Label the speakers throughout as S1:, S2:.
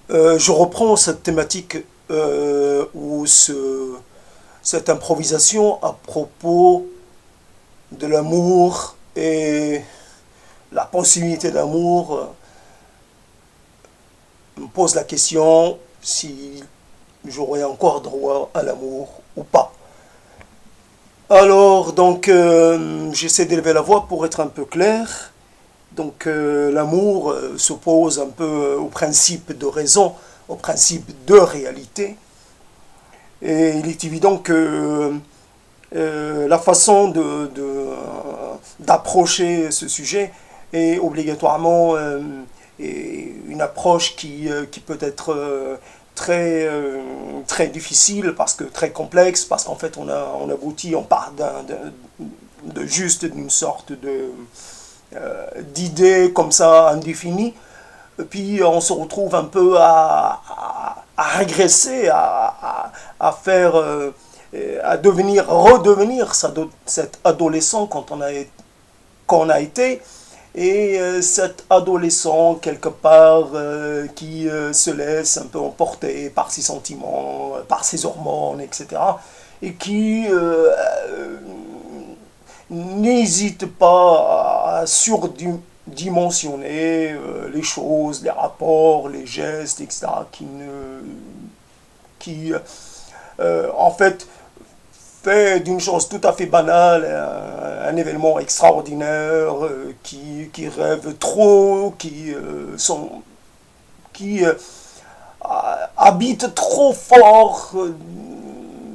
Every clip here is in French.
S1: Je reprends cette thématique ou cette improvisation à propos de l'amour et la possibilité d'amour. Me pose la question si j'aurai encore droit à l'amour ou pas. Alors, donc, j'essaie d'élever la voix pour être un peu clair. Donc, l'amour s'oppose un peu au principe de raison, au principe de réalité. Et il est évident que la façon d'approcher ce sujet est obligatoirement une approche qui peut être très difficile, parce que très complexe, parce qu'en fait on aboutit, on part de juste d'une sorte d'idée comme ça indéfinie, et puis on se retrouve un peu à régresser, faire, à redevenir cet adolescent qu'on a été, et cet adolescent quelque part qui se laisse un peu emporter par ses sentiments, par ses hormones, etc. Et qui n'hésite pas à surdimensionner les choses, les rapports, les gestes, etc. Qui en fait, fait d'une chose tout à fait banale un événement extraordinaire, qui rêve trop, qui habite trop fort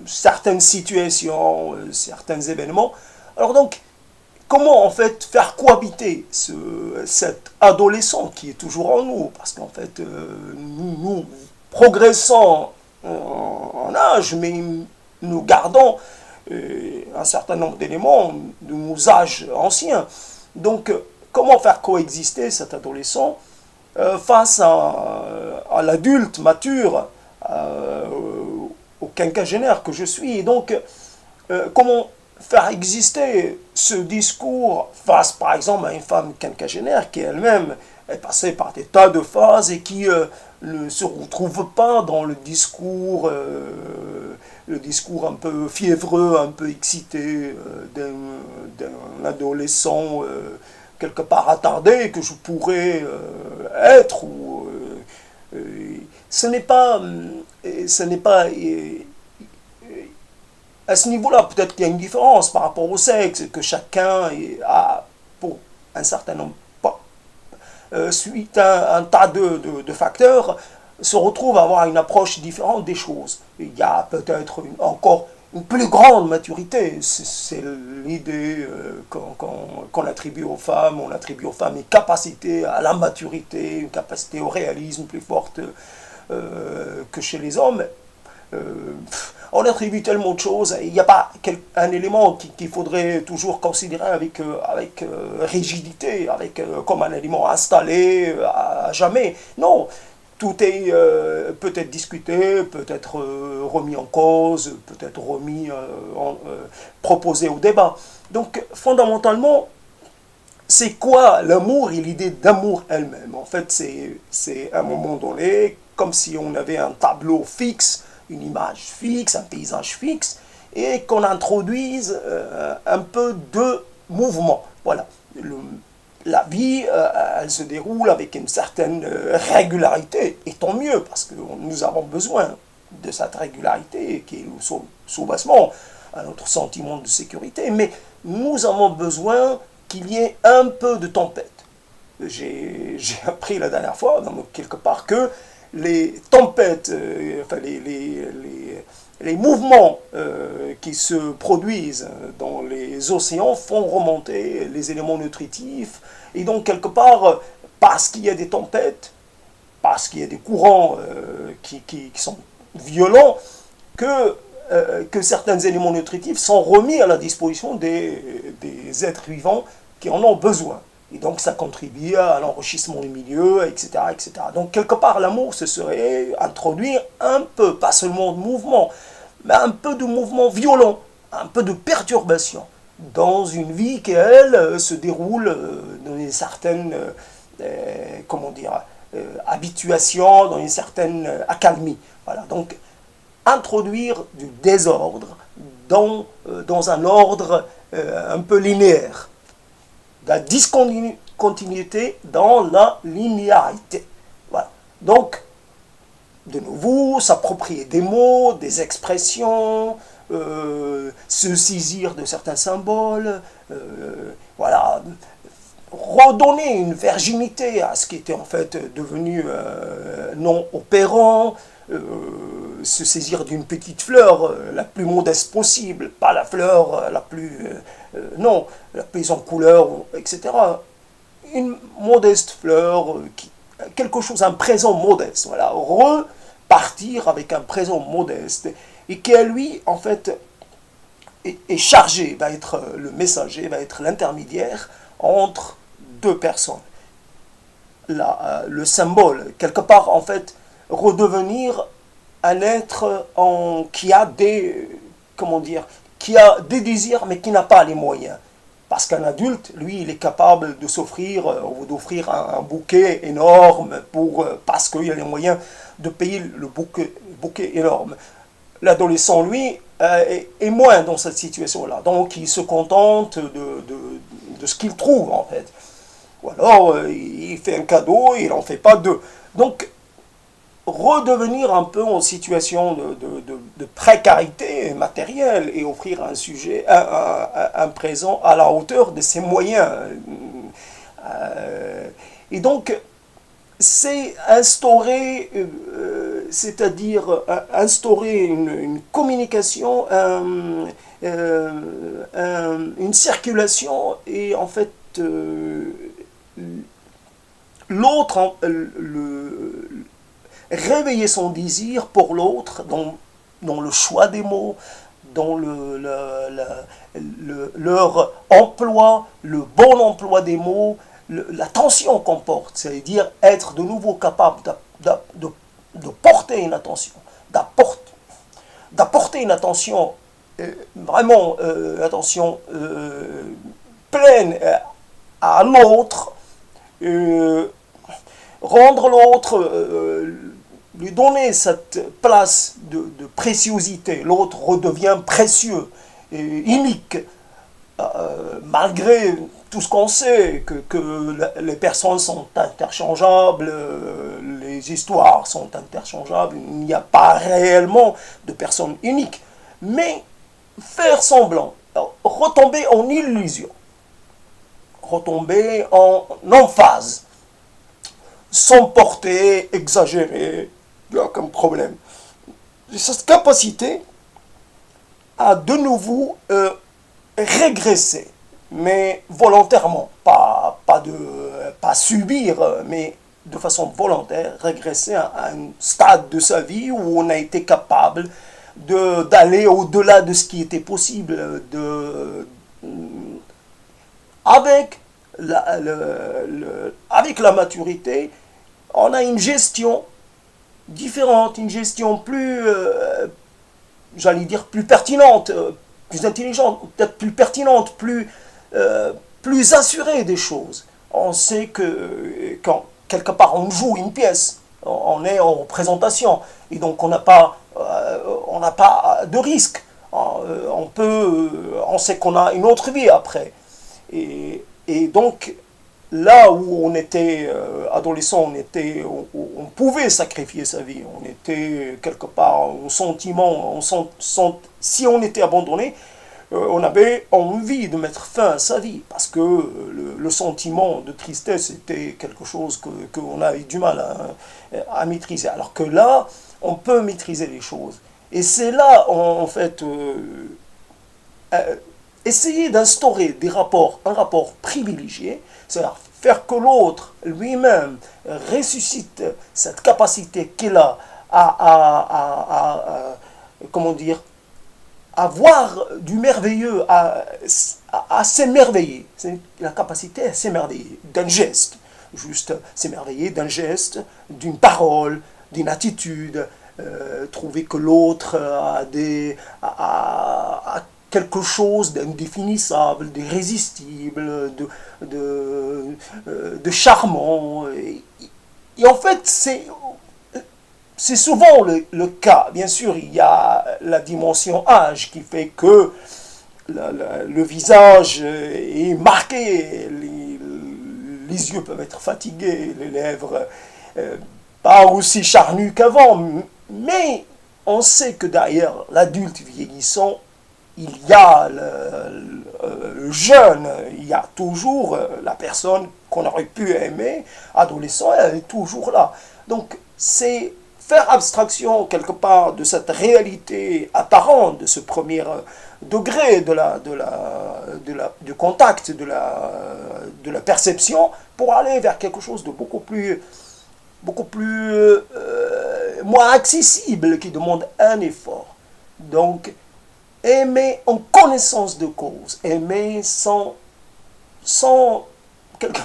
S1: certaines situations, certains événements. Alors donc, comment en fait faire cohabiter cet adolescent qui est toujours en nous, parce qu'en fait nous progressons en âge, mais nous gardons un certain nombre d'éléments de nos âges anciens. Donc, comment faire coexister cet adolescent face à l'adulte mature, au quinquagénaire que je suis. Et donc, comment faire exister ce discours face, par exemple, à une femme quinquagénaire qui elle-même est passée par des tas de phases et qui ne se retrouve pas dans le discours un peu fiévreux, un peu excité d'un adolescent quelque part attardé que je pourrais être. Ce n'est pas, à ce niveau-là, peut-être qu'il y a une différence par rapport au sexe, que chacun a, pour un certain nombre, suite à un tas de facteurs, se retrouve à avoir une approche différente des choses. Il y a peut-être encore une plus grande maturité. C'est l'idée qu'on attribue aux femmes. On attribue aux femmes une capacité à la maturité, une capacité au réalisme plus forte que chez les hommes. On attribue tellement de choses. Il n'y a pas un élément qu'il faudrait toujours considérer avec rigidité, comme un élément installé à jamais. Non, tout est peut-être discuté, peut-être remis en cause, peut-être proposé au débat. Donc, fondamentalement, c'est quoi l'amour et l'idée d'amour elle-même? En fait, c'est à un moment donné, comme si on avait un tableau fixe, une image fixe, un paysage fixe, et qu'on introduise un peu de mouvement. Voilà. La vie, elle se déroule avec une certaine régularité, et tant mieux, parce que nous avons besoin de cette régularité qui est le soubassement à notre sentiment de sécurité, mais nous avons besoin qu'il y ait un peu de tempête. J'ai appris la dernière fois, quelque part, que les tempêtes, enfin les mouvements qui se produisent dans les océans font remonter les éléments nutritifs. Et donc, quelque part, parce qu'il y a des tempêtes, parce qu'il y a des courants qui sont violents, que certains éléments nutritifs sont remis à la disposition des êtres vivants qui en ont besoin. Et donc ça contribue à l'enrichissement du milieu, etc., etc. Donc quelque part, l'amour, ce serait introduire un peu, pas seulement de mouvement, mais un peu de mouvement violent, un peu de perturbation dans une vie qui, elle, se déroule dans une certaine, comment dire, habituation, dans une certaine accalmie. Voilà, donc introduire du désordre dans un ordre un peu linéaire, de la discontinuité dans la linéarité. Voilà. Donc, de nouveau, s'approprier des mots, des expressions, se saisir de certains symboles, voilà, redonner une virginité à ce qui était en fait devenu non opérant, se saisir d'une petite fleur la plus modeste possible, pas la fleur la plus non, la plus en couleur, etc. Une modeste fleur, quelque chose, un présent modeste, voilà, repartir avec un présent modeste et qui à lui en fait est chargé, va être le messager, va être l'intermédiaire entre deux personnes. Le symbole, quelque part, en fait, redevenir un être qui a des, comment dire, qui a des désirs, mais qui n'a pas les moyens. Parce qu'un adulte, lui, il est capable de s'offrir, ou d'offrir un bouquet énorme parce qu'il a les moyens de payer le bouquet énorme. L'adolescent, lui, est moins dans cette situation-là. Donc, il se contente de ce qu'il trouve, en fait. Ou alors, il fait un cadeau et il n'en fait pas deux. Donc, redevenir un peu en situation de précarité matérielle et offrir un présent à la hauteur de ses moyens. Et donc, c'est instaurer, c'est-à-dire instaurer une communication, une circulation et en fait l'autre, réveiller son désir pour l'autre dans le choix des mots, dans leur emploi, le bon emploi des mots, l'attention qu'on porte, c'est-à-dire être de nouveau capable de porter une attention, d'apporter une attention, vraiment attention pleine à l'autre, rendre l'autre, lui donner cette place de préciosité. L'autre redevient précieux et unique, malgré tout ce qu'on sait, que les personnes sont interchangeables, les histoires sont interchangeables, il n'y a pas réellement de personnes uniques. Mais faire semblant, retomber en illusion, retomber en emphase, s'emporter, exagérer, il n'y a aucun problème. Cette capacité à de nouveau régresser, mais volontairement, pas subir, mais de façon volontaire, régresser à un stade de sa vie où on a été capable d'aller au-delà de ce qui était possible, avec avec la maturité, on a une gestion différente, une gestion plus, j'allais dire, plus pertinente, plus intelligente, peut-être plus pertinente, plus assurée des choses. On sait que quand quelque part on joue une pièce, on est en représentation, et donc on n'a pas de risque. On sait qu'on a une autre vie après. Et donc, là où on était adolescent, on pouvait sacrifier sa vie. On était quelque part au sentiment, si on était abandonné, on avait envie de mettre fin à sa vie. Parce que le sentiment de tristesse était quelque chose qu'on avait du mal à maîtriser. Alors que là, on peut maîtriser les choses. Et c'est là, en fait, essayer d'instaurer un rapport privilégié, c'est-à-dire faire que l'autre lui-même ressuscite cette capacité qu'il a comment dire, à voir du merveilleux, à s'émerveiller. C'est la capacité à s'émerveiller d'un geste, juste s'émerveiller d'un geste, d'une parole, d'une attitude, trouver que l'autre a quelque chose d'indéfinissable, d'irrésistible, de charmant. Et en fait, c'est souvent le cas. Bien sûr, il y a la dimension âge qui fait que le visage est marqué, les yeux peuvent être fatigués, les lèvres pas aussi charnues qu'avant, mais on sait que derrière l'adulte vieillissant, il y a le jeune, il y a toujours la personne qu'on aurait pu aimer, adolescent, elle est toujours là. Donc c'est faire abstraction quelque part de cette réalité apparente, de ce premier degré du contact, de la perception, pour aller vers quelque chose de beaucoup plus moins accessible, qui demande un effort. Donc, aimer en connaissance de cause, aimer sans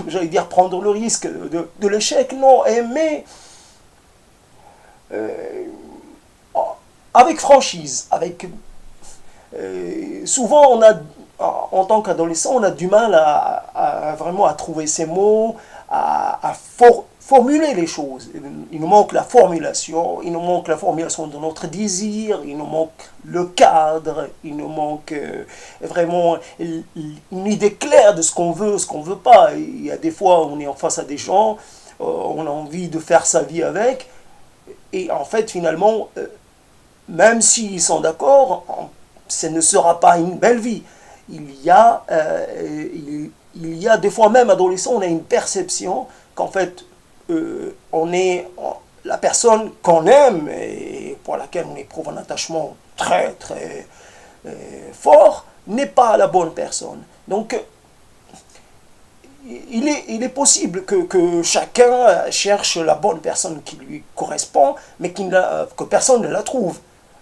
S1: j'allais dire, prendre le risque de l'échec, non, aimer euh, avec franchise, souvent, en tant qu'adolescent, on a du mal vraiment à trouver ces mots, à formuler les choses. Il nous manque la formulation, il nous manque la formulation de notre désir, il nous manque le cadre, il nous manque vraiment une idée claire de ce qu'on veut, ce qu'on ne veut pas. Il y a des fois, on est en face à des gens, on a envie de faire sa vie avec, et en fait, finalement, même s'ils sont d'accord, ce ne sera pas une belle vie. Il y a des fois même adolescent, on a une perception qu'en fait, la personne qu'on aime et pour laquelle on éprouve un attachement très très fort n'est pas la bonne personne. Donc, il est possible que chacun cherche la bonne personne qui lui correspond, mais que personne ne la trouve.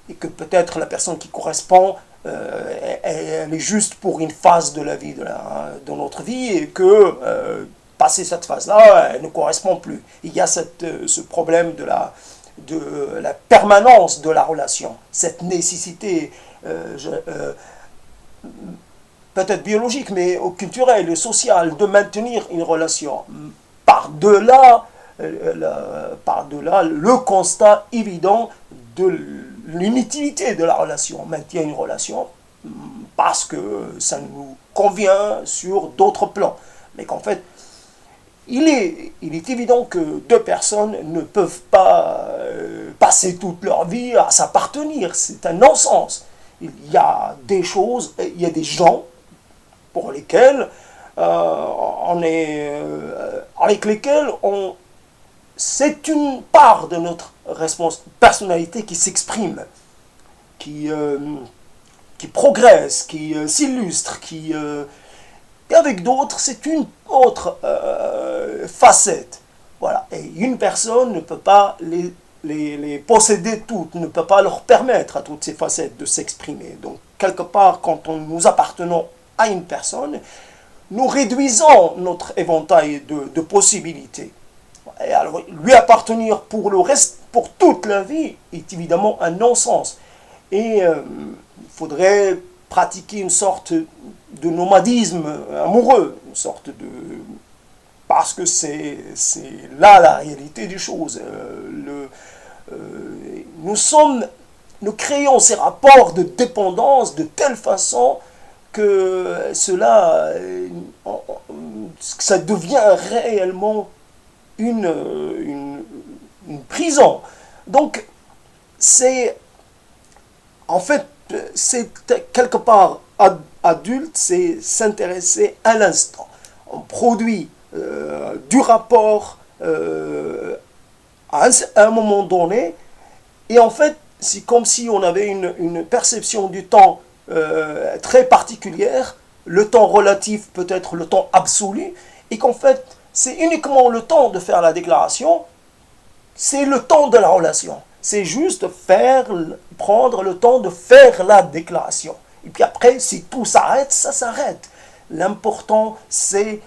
S1: Et que peut-être la personne qui correspond, elle est juste pour une phase de la vie, de notre vie, et que, passer cette phase-là, elle ne correspond plus. Il y a ce problème de la permanence de la relation, cette nécessité, peut-être biologique, mais culturelle et sociale, de maintenir une relation. Par-delà, par-delà le constat évident de l'inutilité de la relation. On maintient une relation parce que ça nous convient sur d'autres plans. Mais qu'en fait, il est évident que deux personnes ne peuvent pas passer toute leur vie à s'appartenir. C'est un non-sens. Il y a des choses, il y a des gens pour lesquels avec lesquels c'est une part de notre personnalité qui s'exprime, qui, qui progresse, qui s'illustre, et avec d'autres, c'est une autre facette. Voilà. Et une personne ne peut pas les posséder toutes, ne peut pas leur permettre à toutes ces facettes de s'exprimer. Donc, quelque part, quand nous appartenons à une personne, nous réduisons notre éventail de possibilités. Et alors, lui appartenir pour le reste, pour toute la vie, est évidemment un non-sens. Et il faudrait pratiquer une sorte de nomadisme amoureux, une sorte de... Parce que c'est là la réalité des choses. Nous créons ces rapports de dépendance de telle façon que ça devient réellement une prison. Donc, en fait, c'est quelque part adulte, c'est s'intéresser à l'instant. On produit du rapport à un moment donné, et en fait, c'est comme si on avait une perception du temps très particulière, le temps relatif peut être le temps absolu, et qu'en fait, c'est uniquement le temps de faire la déclaration, c'est le temps de la relation. C'est juste prendre le temps de faire la déclaration. Et puis après, si tout s'arrête, ça s'arrête. L'important, c'est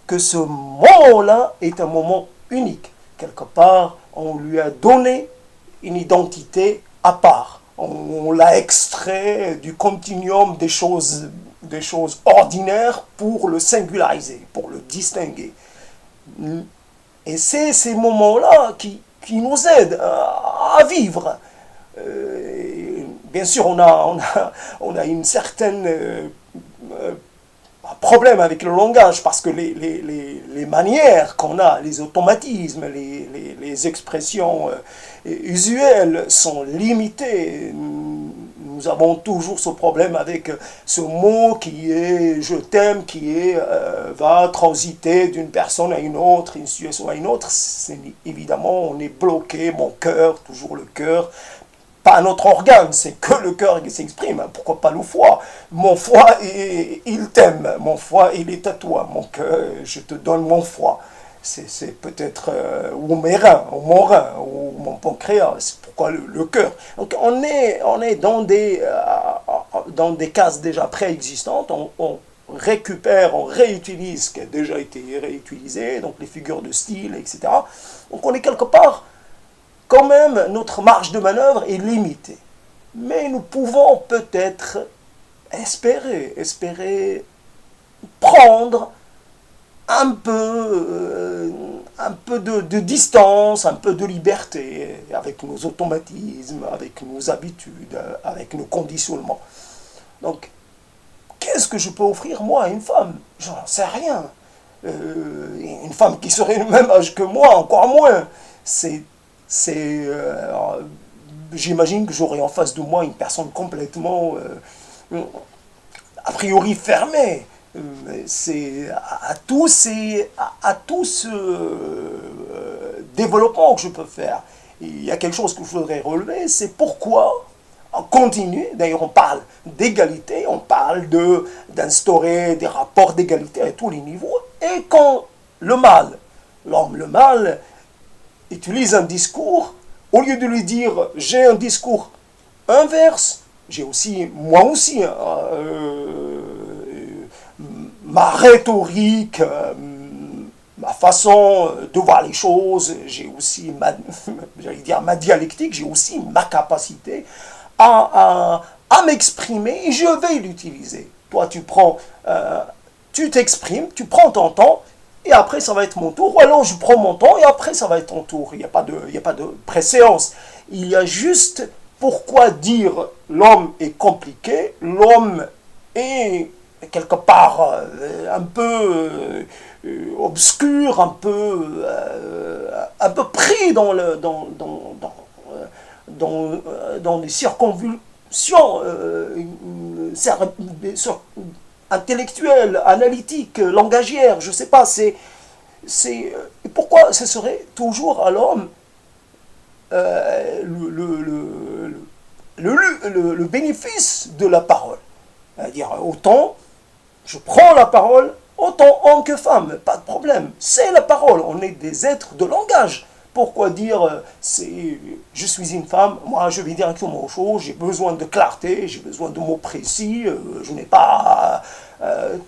S1: que ce moment-là est un moment unique. Quelque part, on lui a donné une identité à part. On l'a extrait du continuum des choses ordinaires pour le singulariser, pour le distinguer. Et c'est ces moments-là qui nous aident à vivre. Bien sûr, on a une certaine problème avec le langage parce que les manières qu'on a, les automatismes, les expressions usuelles sont limitées. Nous avons toujours ce problème avec ce mot qui est je t'aime, qui est va transiter d'une personne à une autre, une situation à une autre. Évidemment, on est bloqué, mon cœur, toujours le cœur, pas notre organe, c'est que le cœur qui s'exprime. Pourquoi pas le foie? Mon foie, il t'aime. Mon foie, il est à toi. Mon cœur, je te donne mon foie. C'est peut-être ou mes reins, ou mon rein, ou mon pancréas. C'est pourquoi le cœur. Donc on est dans des cases déjà préexistantes. On récupère, on réutilise ce qui a déjà été réutilisé, donc les figures de style, etc. Donc on est quelque part quand même, notre marge de manœuvre est limitée. Mais nous pouvons peut-être espérer prendre un peu de distance, un peu de liberté avec nos automatismes, avec nos habitudes, avec nos conditionnements. Donc, qu'est-ce que je peux offrir moi à une femme? J'en sais rien. Une femme qui serait du même âge que moi, encore moins. C'est j'imagine que j'aurais en face de moi une personne complètement a priori fermée. C'est à tout ce développement que je peux faire. Il y a quelque chose que je voudrais relever, c'est pourquoi on continue, d'ailleurs on parle d'égalité, on parle d'instaurer des rapports d'égalité à tous les niveaux, et quand l'homme, le mâle, utilise un discours, au lieu de lui dire j'ai un discours inverse, j'ai aussi, moi aussi, ma rhétorique, ma façon de voir les choses, j'ai aussi ma dialectique, j'ai aussi ma capacité à m'exprimer et je vais l'utiliser. Toi, tu t'exprimes, tu prends ton temps, et après ça va être mon tour, ou alors je prends mon temps et après ça va être ton tour. Il n'y a pas de préséance. Il y a juste pourquoi dire l'homme est compliqué, l'homme est quelque part un peu obscur, un peu pris dans les circonvolutions intellectuelles, analytiques, langagières, je ne sais pas, pourquoi ce serait toujours à l'homme le bénéfice de la parole. C'est-à-dire, autant je prends la parole, autant homme que femme, pas de problème. C'est la parole, on est des êtres de langage. Pourquoi dire je suis une femme, moi je vais directement aux choses, j'ai besoin de clarté, j'ai besoin de mots précis, je n'ai pas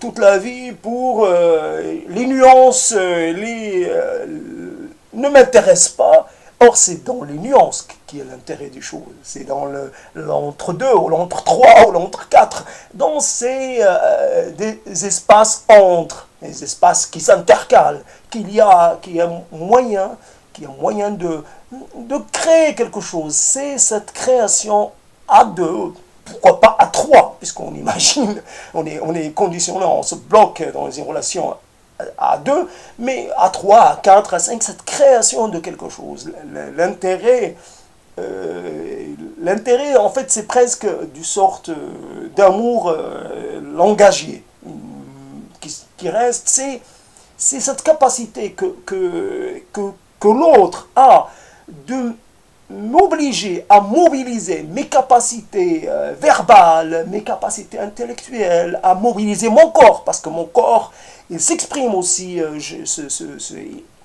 S1: toute la vie pour les nuances, ne m'intéressent pas. Or, c'est dans les nuances qui est l'intérêt des choses. C'est dans l'entre-deux, ou l'entre-trois, ou l'entre-quatre. Dans des espaces entre, des espaces qui s'intercalent, qu'il y a moyen de créer quelque chose. C'est cette création à deux, pourquoi pas à trois, puisqu'on imagine, on est conditionné, on se bloque dans les relations à deux, mais à trois, à quatre, à cinq, cette création de quelque chose. L'intérêt, en fait, c'est presque du sorte d'amour langagier qui reste. C'est cette capacité que l'autre a de m'obliger à mobiliser mes capacités verbales, mes capacités intellectuelles, à mobiliser mon corps, parce que mon corps, il s'exprime aussi,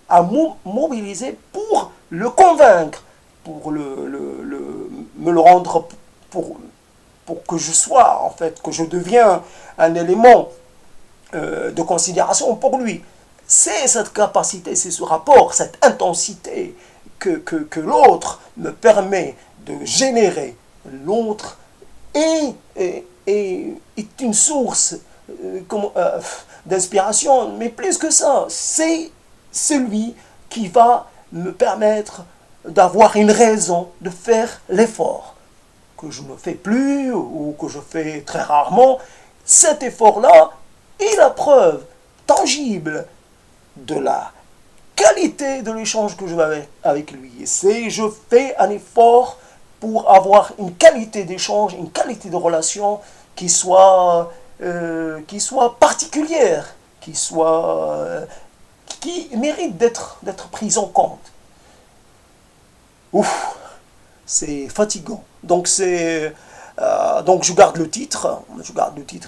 S1: à mobiliser pour le convaincre, pour me le rendre, pour que je sois, en fait, que je deviens un élément de considération pour lui. C'est cette capacité, c'est ce rapport, cette intensité que l'autre me permet de générer. L'autre est une source d'inspiration, mais plus que ça, c'est celui qui va me permettre d'avoir une raison de faire l'effort, que je ne fais plus ou que je fais très rarement. Cet effort-là est la preuve tangible de la qualité de l'échange que je vais avec lui. Et je fais un effort pour avoir une qualité d'échange, une qualité de relation qui soit particulière, qui mérite d'être prise en compte. Ouf, c'est fatigant. Donc je garde le titre,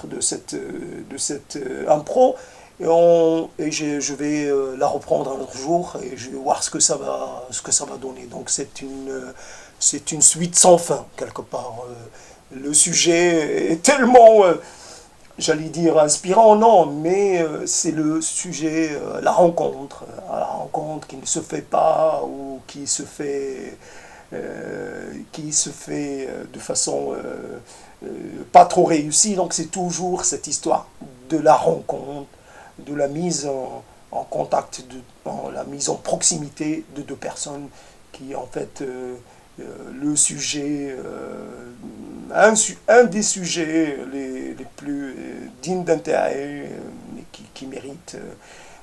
S1: de cette impro, et je vais la reprendre un autre jour et je vais voir ce que ça va donner. Donc c'est une suite sans fin quelque part. Le sujet est tellement, j'allais dire inspirant, non, mais c'est le sujet, la rencontre qui ne se fait pas ou qui se fait de façon pas trop réussie. Donc c'est toujours cette histoire de la rencontre, de la mise en contact, la mise en proximité de deux personnes qui en fait le sujet, un des sujets les plus dignes d'intérêt, qui méritent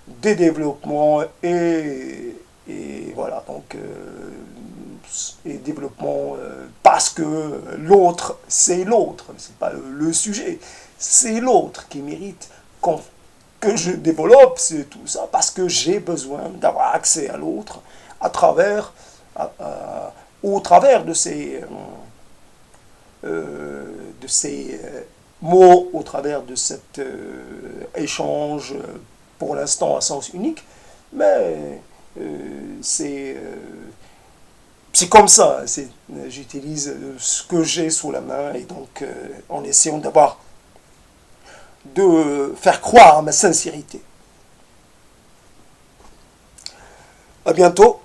S1: des développements et voilà, donc et développement parce que l'autre, c'est pas le sujet, c'est l'autre qui mérite que je développe, c'est tout ça, parce que j'ai besoin d'avoir accès à l'autre au travers de ces mots, au travers de cet échange, pour l'instant à sens unique, mais c'est comme ça, j'utilise ce que j'ai sous la main, et donc en essayant de faire croire à ma sincérité. À bientôt.